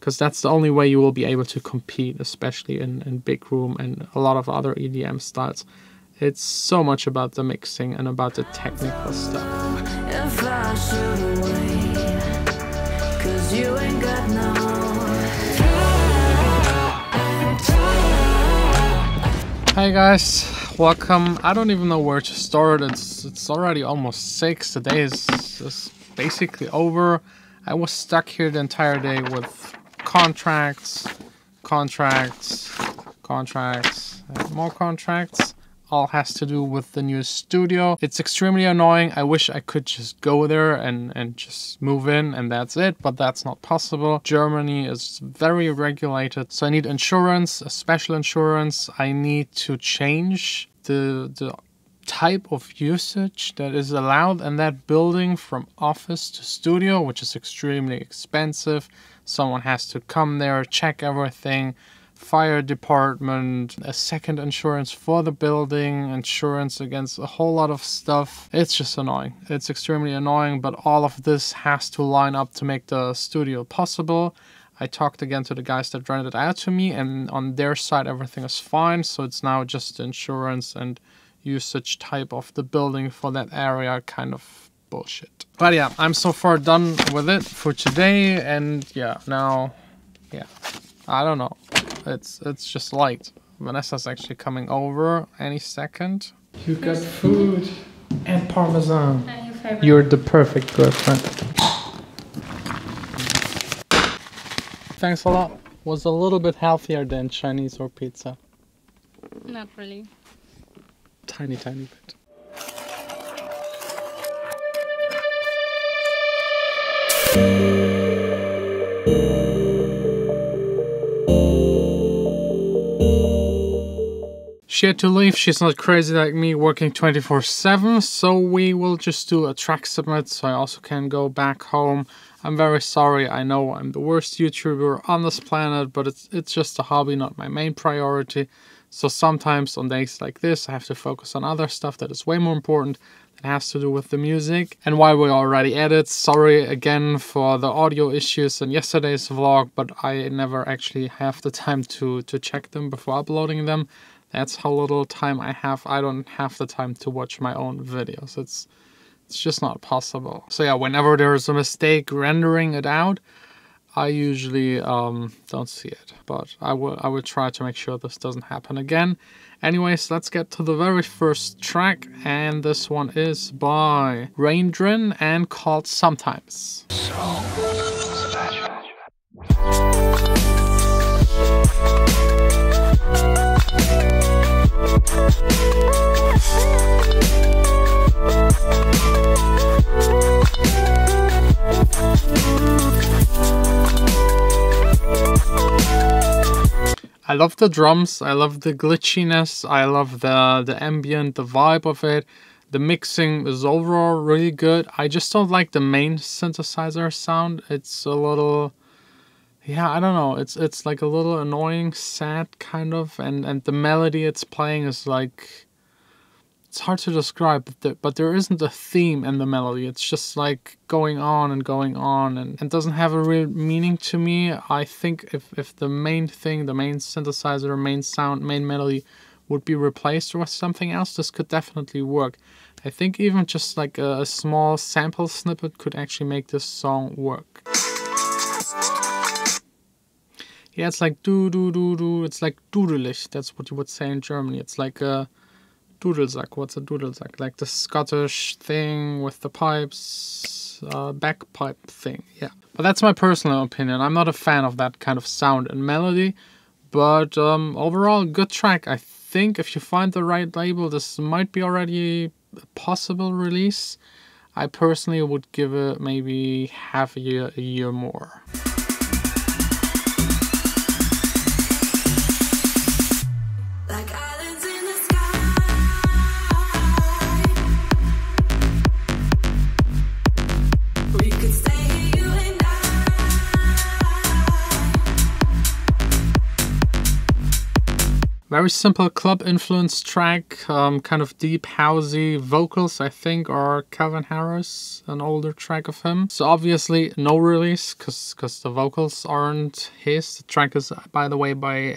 because that's the only way you will be able to compete, especially in big room and a lot of other EDM styles. It's so much about the mixing and about the technical stuff. If I should wait, 'cause you ain't got no. Hey guys, welcome. I don't even know where to start. It's already almost 6. The day is basically over. I was stuck here the entire day with contracts, and more contracts. All has to do with the new studio. It's extremely annoying. I wish I could just go there and just move in and that's it, but that's not possible. Germany is very regulated, so I need insurance, a special insurance. I need to change the type of usage that is allowed in that building from office to studio, which is extremely expensive. Someone has to come there, check everything. Fire department, a second insurance for the building, insurance against a whole lot of stuff. It's just annoying. It's extremely annoying, but all of this has to line up to make the studio possible. I talked again to the guys that rented it out to me, and on their side everything is fine. So it's now just the insurance and usage type of the building for that area kind of bullshit. But yeah, I'm so far done with it for today, and yeah, now, yeah, I don't know. It's just light. Vanessa's actually coming over any second. You got food and parmesan. Your favorite. You're the perfect girlfriend. Thanks a lot. Was a little bit healthier than Chinese or pizza. Not really. Tiny bit. She had to leave. She's not crazy like me, working 24/7, so we will just do a track submit so I also can go back home. I'm very sorry. I know I'm the worst YouTuber on this planet, but it's just a hobby, not my main priority. So sometimes on days like this, I have to focus on other stuff that is way more important, that has to do with the music. And while we're already at it, sorry again for the audio issues in yesterday's vlog, but I never actually have the time to check them before uploading them. That's how little time I have. I don't have the time to watch my own videos. It's just not possible. So yeah, whenever there's a mistake rendering it out, I usually don't see it, but I will try to make sure this doesn't happen again. Anyways, let's get to the very first track, and this one is by Raindrin and called Sometimes. I love the drums, I love the glitchiness, I love the ambient, the vibe of it. The mixing is overall really good. I just don't like the main synthesizer sound. It's a little, yeah, I don't know. It's like a little annoying, sad kind of, and the melody it's playing is like, it's hard to describe, but there isn't a theme in the melody. It's just like going on and doesn't have a real meaning to me. I think if the main thing, the main synthesizer, main sound, main melody would be replaced with something else, this could definitely work. I think even just like a small sample snippet could actually make this song work. Yeah, it's like do. It's like dudelig. That's what you would say in Germany. It's like a Dudelsack. What's a Dudelsack? Like the Scottish thing with the pipes, bagpipe thing. Yeah, but that's my personal opinion. I'm not a fan of that kind of sound and melody, but overall good track. I think if you find the right label, this might be already a possible release. I personally would give it maybe half a year more. Very simple club influence track, kind of deep housey vocals, I think, are Calvin Harris, an older track of him. So obviously no release, because the vocals aren't his. The track is, by the way, by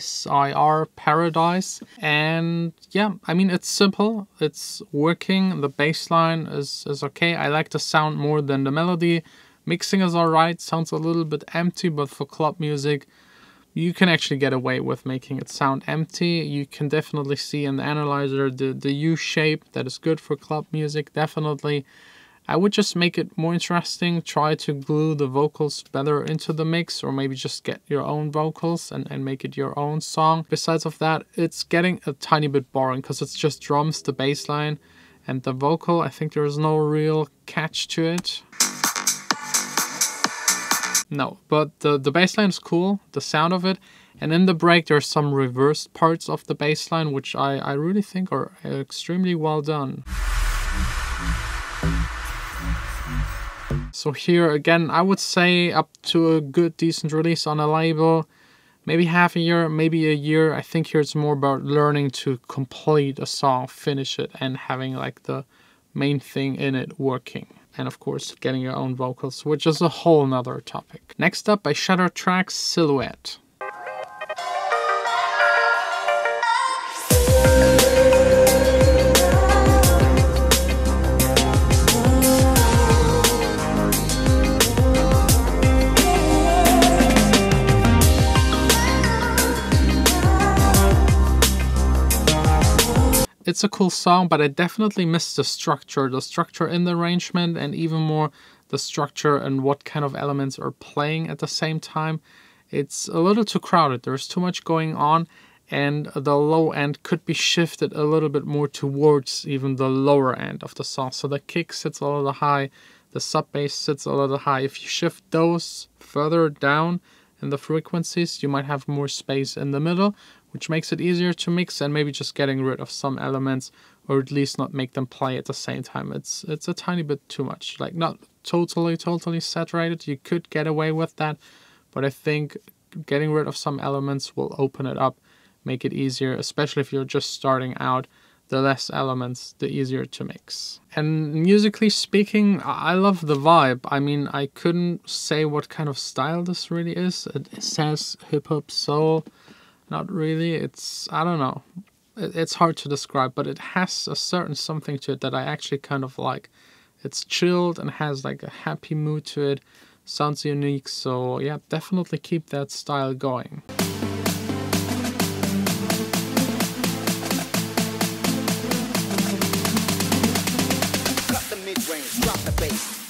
SIR Paradise. And yeah, I mean, it's simple, it's working, the bass line is okay. I like the sound more than the melody. Mixing is alright, sounds a little bit empty, but for club music, you can actually get away with making it sound empty. You can definitely see in the analyzer the U shape that is good for club music, definitely. I would just make it more interesting, try to glue the vocals better into the mix, or maybe just get your own vocals and make it your own song. Besides of that, it's getting a tiny bit boring because it's just drums, the bass line, and the vocal. I think there's no real catch to it. No, but the bass line is cool, the sound of it. And in the break, there's some reversed parts of the bass line, which I really think are extremely well done. So here again, I would say up to a good, decent release on a label. Maybe half a year, maybe a year. I think here it's more about learning to complete a song, finish it, and having like the main thing in it working. And of course, getting your own vocals, which is a whole nother topic. Next up, by Shadow Tracks, Silhouette. It's a cool song, but I definitely missed the structure in the arrangement, and even more the structure and what kind of elements are playing at the same time. It's a little too crowded. There's too much going on, and the low end could be shifted a little bit more towards even the lower end of the song. So the kick sits a little high, the sub bass sits a little high. If you shift those further down in the frequencies, you might have more space in the middle, which makes it easier to mix, and maybe just getting rid of some elements, or at least not make them play at the same time. It's a tiny bit too much, like not totally saturated. You could get away with that, but I think getting rid of some elements will open it up, make it easier, especially if you're just starting out. The less elements, the easier to mix. And musically speaking, I love the vibe. I mean, I couldn't say what kind of style this really is. It says hip-hop soul. Not really, it's, I don't know, it's hard to describe, but it has a certain something to it that I actually kind of like. It's chilled and has like a happy mood to it, sounds unique, so yeah, definitely keep that style going. Cut the mid-range, drop the bass.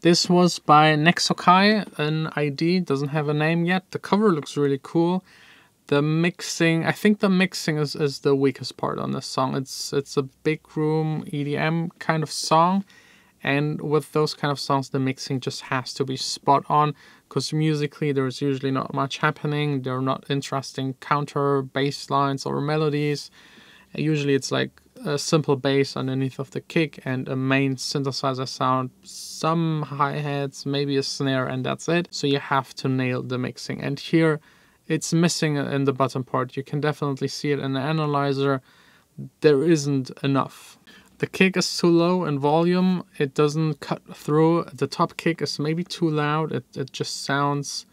This was by Nexokai, an ID, doesn't have a name yet. The cover looks really cool. The mixing, I think the mixing is the weakest part on this song. It's a big room EDM kind of song. And with those kind of songs, the mixing just has to be spot on, because musically there's usually not much happening. There are not interesting counter bass lines or melodies. Usually it's like a simple bass underneath of the kick and a main synthesizer sound, some hi-hats, maybe a snare, and that's it. So you have to nail the mixing. And here it's missing in the bottom part. You can definitely see it in the analyzer. There isn't enough. The kick is too low in volume. It doesn't cut through. The top kick is maybe too loud. It just sounds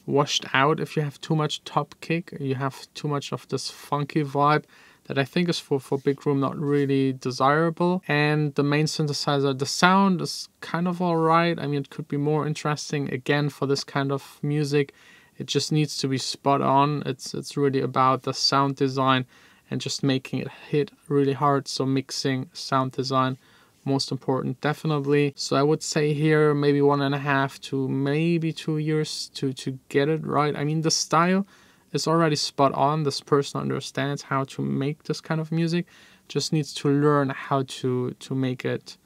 washed out if you have too much top kick. You have too much of this funky vibe that I think is for big room not really desirable. And the main synthesizer, the sound is kind of alright. I mean, it could be more interesting. Again, for this kind of music, it just needs to be spot on. It's really about the sound design and just making it hit really hard. So mixing, sound design, most important, definitely. So I would say here maybe 1.5 to maybe 2 years to get it right. I mean, the style is already spot on. This person understands how to make this kind of music, just needs to learn how to make it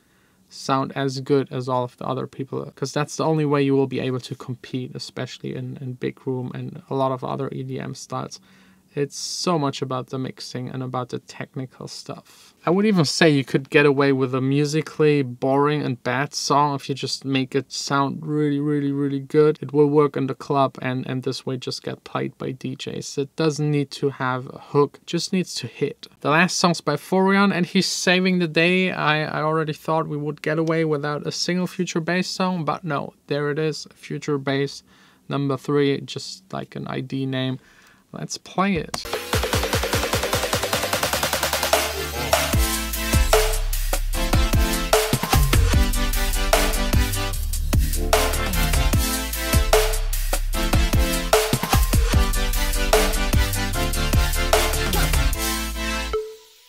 sound as good as all of the other people, because that's the only way you will be able to compete, especially in big room and a lot of other EDM styles. It's so much about the mixing and about the technical stuff. I would even say you could get away with a musically boring and bad song if you just make it sound really, really, really good. It will work in the club and this way just get played by DJs. It doesn't need to have a hook, just needs to hit. The last song's by Forian and he's saving the day. I already thought we would get away without a single future bass song, but no, there it is, future bass number 3, just like an ID name. Let's play it.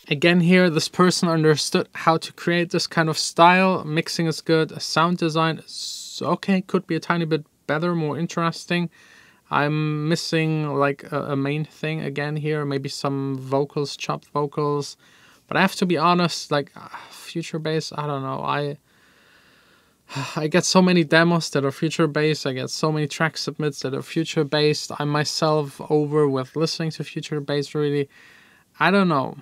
Again here, this person understood how to create this kind of style. Mixing is good, sound design is okay, could be a tiny bit better, more interesting. I'm missing like a main thing again here, maybe some vocals, chopped vocals. But I have to be honest, like future bass, I don't know. I get so many demos that are future based. I get so many track submits that are future based. I'm myself over with listening to future bass really. I don't know.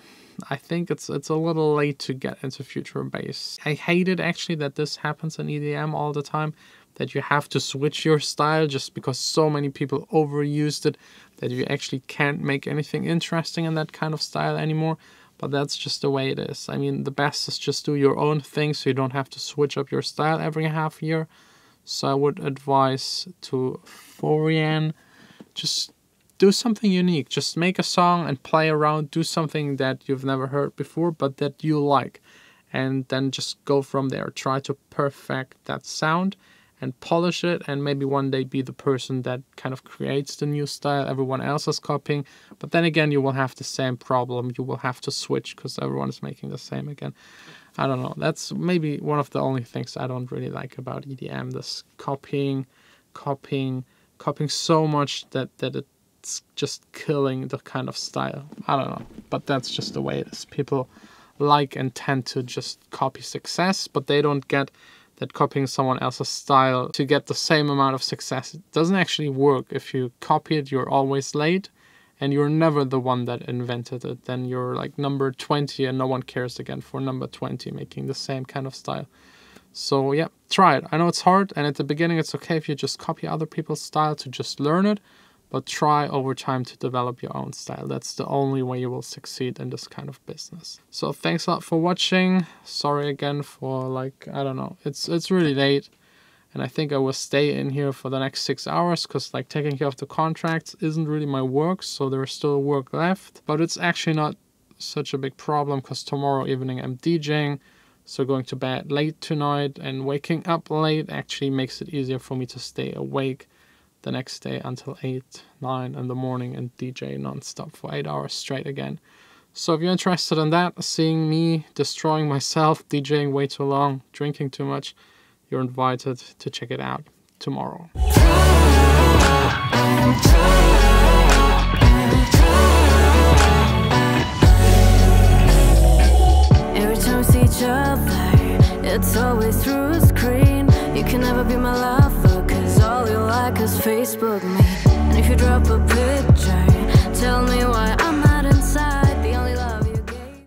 I think it's a little late to get into future bass. I hate it actually that this happens in EDM all the time, that you have to switch your style just because so many people overused it, that you actually can't make anything interesting in that kind of style anymore. But that's just the way it is. I mean, the best is just do your own thing so you don't have to switch up your style every half year. So I would advise to Forian, just do something unique. Just make a song and play around, do something that you've never heard before but that you like. And then just go from there. Try to perfect that sound and polish it, and maybe one day be the person that kind of creates the new style everyone else is copying. But then again, you will have the same problem. You will have to switch because everyone is making the same again. I don't know. That's maybe one of the only things I don't really like about EDM. This copying so much that it's just killing the kind of style. I don't know. But that's just the way it is. People like and tend to just copy success, but they don't get that copying someone else's style to get the same amount of success. It doesn't actually work. If you copy it, you're always late and you're never the one that invented it. Then you're like number 20 and no one cares again for number 20 making the same kind of style. So yeah, try it. I know it's hard and at the beginning it's okay if you just copy other people's style to just learn it, but try over time to develop your own style. That's the only way you will succeed in this kind of business. So thanks a lot for watching. Sorry again for like, I don't know, it's really late. And I think I will stay in here for the next 6 hours because like taking care of the contracts isn't really my work. So there's still work left, but it's actually not such a big problem because tomorrow evening I'm DJing. So going to bed late tonight and waking up late actually makes it easier for me to stay awake the next day until 8, 9 in the morning and DJ non-stop for 8 hours straight again. So if you're interested in that, seeing me destroying myself, DJing way too long, drinking too much, you're invited to check it out tomorrow. Every time we see each other, it's always through a screen. You can never be my lover, cause all you like is Facebook me. And if you drop a picture, tell me why